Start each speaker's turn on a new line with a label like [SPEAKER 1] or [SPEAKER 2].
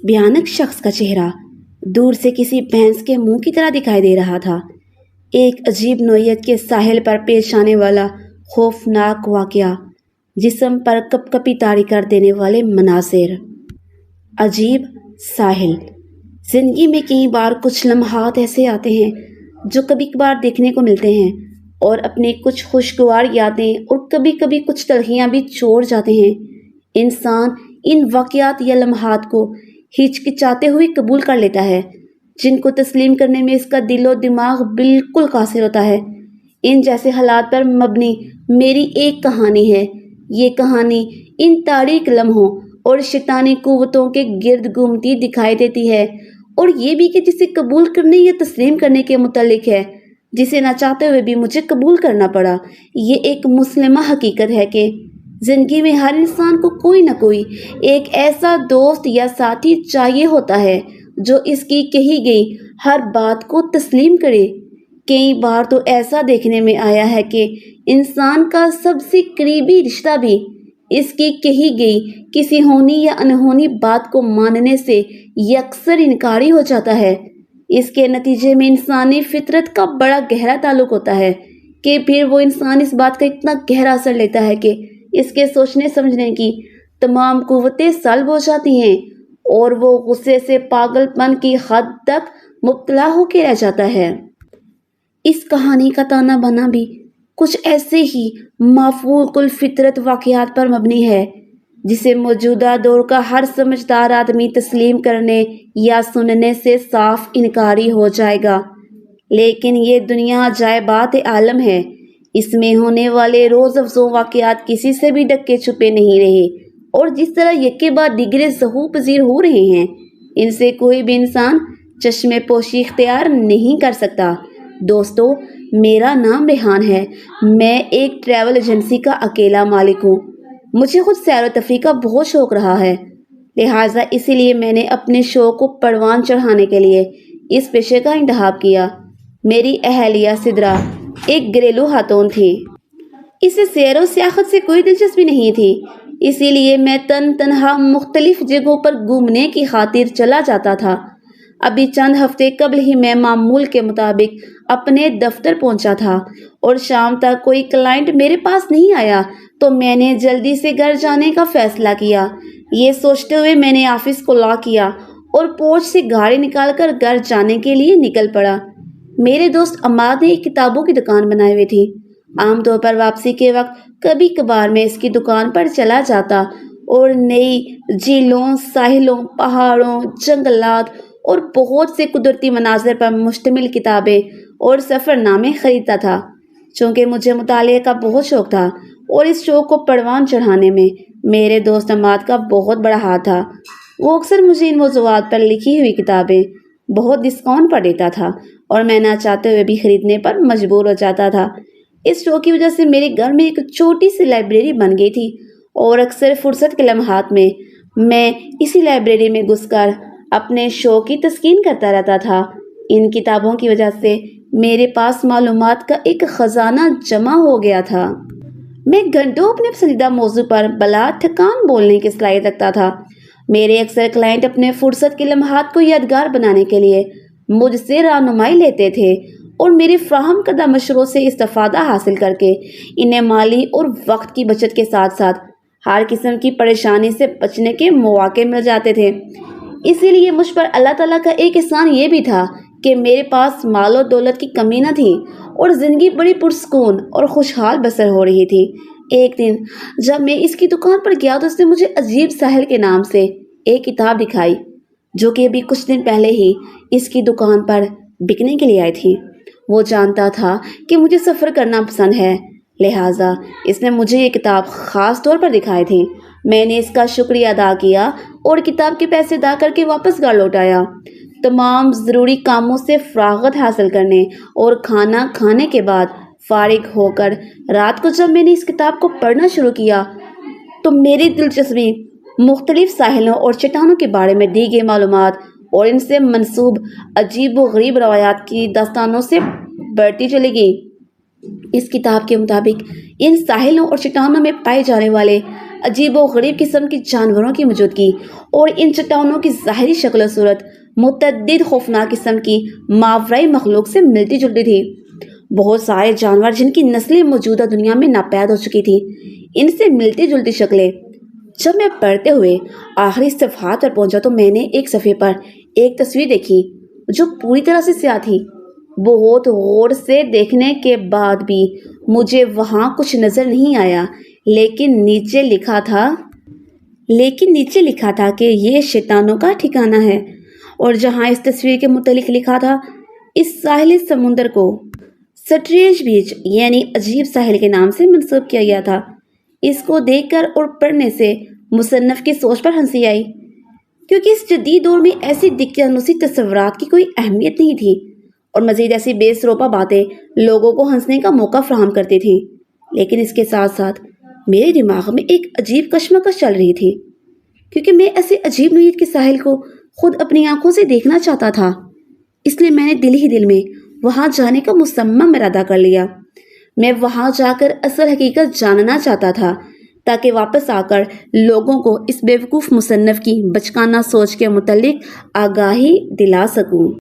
[SPEAKER 1] भयानक शख्स का चेहरा दूर से किसी भैंस के मुंह की तरह दिखाई दे रहा था। एक अजीब नोयत के साहिल पर पेश आने वाला खौफनाक वाकया, जिस्म पर कपकपी तारी कर देने वाले मनासिर। अजीब साहिल। जिंदगी में कई बार कुछ लम्हात ऐसे आते हैं जो कभी कभार देखने को मिलते हैं और अपने कुछ खुशगवार यादें और कभी कभी कुछ तलखियां भी छोड़ जाते हैं। इंसान इन वाकयात या लम्हात को हिचकिचाते हुए कबूल कर लेता है, जिनको तस्लीम करने में इसका दिलो दिमाग बिल्कुल कासिर होता है। इन जैसे हालात पर मबनी मेरी एक कहानी है। ये कहानी इन तारीक लम्हों और शैतानी कुव्वतों के गिर्द घूमती दिखाई देती है, और ये भी कि जिसे कबूल करने या तस्लीम करने के मुतालिक है, जिसे ना चाहते हुए भी मुझे कबूल करना पड़ा। ये एक मुस्लिमा हकीकत है कि जिंदगी में हर इंसान को कोई ना कोई एक ऐसा दोस्त या साथी चाहिए होता है जो इसकी कही गई हर बात को तस्लीम करे। कई बार तो ऐसा देखने में आया है कि इंसान का सबसे करीबी रिश्ता भी इसकी कही गई किसी होनी या अनहोनी बात को मानने से यकसर इनकारी हो जाता है। इसके नतीजे में इंसानी फितरत का बड़ा गहरा ताल्लुक होता है कि फिर वो इंसान इस बात का इतना गहरा असर लेता है कि इसके सोचने समझने की तमाम कुव्वतें सल्ब हो जाती हैं और वो गुस्से से पागलपन की हद तक मुब्तला होकर रह जाता है। इस कहानी का ताना बाना भी कुछ ऐसे ही माफूकुल फितरत वाकयात पर मबनी है, जिसे मौजूदा दौर का हर समझदार आदमी तस्लीम करने या सुनने से साफ इनकारी हो जाएगा। लेकिन ये दुनिया अजायबात आलम है। इसमें होने वाले रोज़ अफजों वाकयात किसी से भी ढके छुपे नहीं रहे, और जिस तरह यके बाद दिगरे ज़हूर पजीर हो रहे हैं, इनसे कोई भी इंसान चश्मे पोशी इख्तियार नहीं कर सकता। दोस्तों, मेरा नाम रेहान है। मैं एक ट्रैवल एजेंसी का अकेला मालिक हूँ। मुझे खुद सैर व तफरीह का बहुत शौक़ रहा है, लिहाजा इसीलिए मैंने अपने शौक़ को परवान चढ़ाने के लिए इस पेशे का इंतखाब किया। मेरी अहलिया सिद्रा एक घरेलू खातून थी। इसे सैर व सियाहत से कोई दिलचस्पी नहीं थी, इसीलिए मैं तनहा मुख्तलिफ जगहों पर घूमने की खातिर चला जाता था। अभी चंद हफ्ते कबल ही मैं मामूल के मुताबिक अपने दफ्तर पहुंचा था और शाम तक कोई क्लाइंट मेरे पास नहीं आया, तो मैंने जल्दी से घर जाने का फैसला किया। ये सोचते हुए मैंने ऑफिस को लॉक किया और पोर्च से गाड़ी निकालकर घर जाने के लिए निकल पड़ा। मेरे दोस्त अमाद ने एक किताबों की दुकान बनाई हुई थी। आमतौर पर वापसी के वक्त कभी कभार मैं इसकी दुकान पर चला जाता और नई झीलों, साहिलों, पहाड़ों, जंगलात और बहुत से कुदरती मनाज़िर पर मुश्तमिल किताबें और सफ़रनामे ख़रीदता था। चूँकि मुझे मुताले का बहुत शौक़ था और इस शौक़ को परवान चढ़ाने में मेरे दोस्त अमाद का बहुत बड़ा हाथ था। वो अक्सर मुझे इन मौज़ूआत पर लिखी हुई किताबें बहुत डिस्काउंट पर देता था और मैं ना चाहते हुए भी ख़रीदने पर मजबूर हो जाता था। इस शौक़ की वजह से मेरे घर में एक छोटी सी लाइब्रेरी बन गई थी और अक्सर फुर्सत के लम्हात में मैं इसी लाइब्रेरी में घुसकर अपने शौक़ की तस्कीन करता रहता था। इन किताबों की वजह से मेरे पास मालूमात का एक ख़जाना जमा हो गया था। मैं घंटों अपने पसंदीदा मौजू पर बला थकान बोलने की सलाहियत रखता था। मेरे अक्सर क्लाइंट अपने फुर्सत के लम्हात को यादगार बनाने के लिए मुझसे रहनुमाई लेते थे और मेरे फ्राहम करदा मशवरों से इस्तेफादा हासिल करके इन्हें माली और वक्त की बचत के साथ साथ हर किस्म की परेशानी से बचने के मौके मिल जाते थे। इसीलिए मुझ पर अल्लाह ताला का एक एहसान ये भी था कि मेरे पास माल और दौलत की कमी न थी और ज़िंदगी बड़ी पुरसकून और खुशहाल बसर हो रही थी। एक दिन जब मैं इसकी दुकान पर गया तो उसने मुझे अजीब साहिल के नाम से एक किताब दिखाई, जो कि अभी कुछ दिन पहले ही इसकी दुकान पर बिकने के लिए आई थी। वो जानता था कि मुझे सफ़र करना पसंद है, लिहाजा इसने मुझे ये किताब ख़ास तौर पर दिखाई थी। मैंने इसका शुक्रिया अदा किया और किताब के पैसे अदा करके वापस घर लौट आया। तमाम ज़रूरी कामों से फ़राग़त हासिल करने और खाना खाने के बाद फ़ारिग होकर रात को जब मैंने इस किताब को पढ़ना शुरू किया तो मेरी दिलचस्पी मुख्तलिफ साहिलों और चट्टानों के बारे में दी गई मालूमात और इनसे मंसूब अजीब व गरीब रवायात की दास्तानों से बढ़ती चली गई। इस किताब के मुताबिक इन साहिलों और चट्टानों में पाए जाने वाले عجیب و غریب قسم کی جانوروں کی موجودگی اور ان چٹانوں کی ظاہری شکل و صورت متعدد خوفناک قسم کی ماورائی مخلوق سے ملتی جلتی تھی۔ بہت سارے جانور جن کی نسلیں موجودہ دنیا میں ناپید ہو چکی تھی، ان سے ملتی جلتی شکلیں۔ جب میں پڑھتے ہوئے آخری صفحات پر پہنچا تو میں نے ایک صفحے پر ایک تصویر دیکھی جو پوری طرح سے سیاہ تھی۔ بہت غور سے دیکھنے کے بعد بھی مجھے وہاں کچھ نظر نہیں آیا، لیکن نیچے لکھا تھا کہ یہ شیطانوں کا ٹھکانہ ہے، اور جہاں اس تصویر کے متعلق لکھا تھا، اس ساحلی سمندر کو سٹرینج بیچ یعنی عجیب ساحل کے نام سے منسوب کیا گیا تھا۔ اس کو دیکھ کر اور پڑھنے سے مصنف کی سوچ پر ہنسی آئی، کیونکہ اس جدید دور میں ایسی دقیانوسی تصورات کی کوئی اہمیت نہیں تھی، اور مزید ایسی بے سروپا باتیں لوگوں کو ہنسنے کا موقع فراہم کرتی تھیں۔ لیکن اس کے ساتھ ساتھ میرے دماغ میں ایک عجیب کشمکش چل رہی تھی، کیونکہ میں ایسے عجیب نوعیت کے ساحل کو خود اپنی آنکھوں سے دیکھنا چاہتا تھا۔ اس لیے میں نے دل ہی دل میں وہاں جانے کا مصمم ارادہ کر لیا۔ میں وہاں جا کر اصل حقیقت جاننا چاہتا تھا، تاکہ واپس آ کر لوگوں کو اس بیوقوف مصنف کی بچکانہ سوچ کے متعلق آگاہی دلا سکوں۔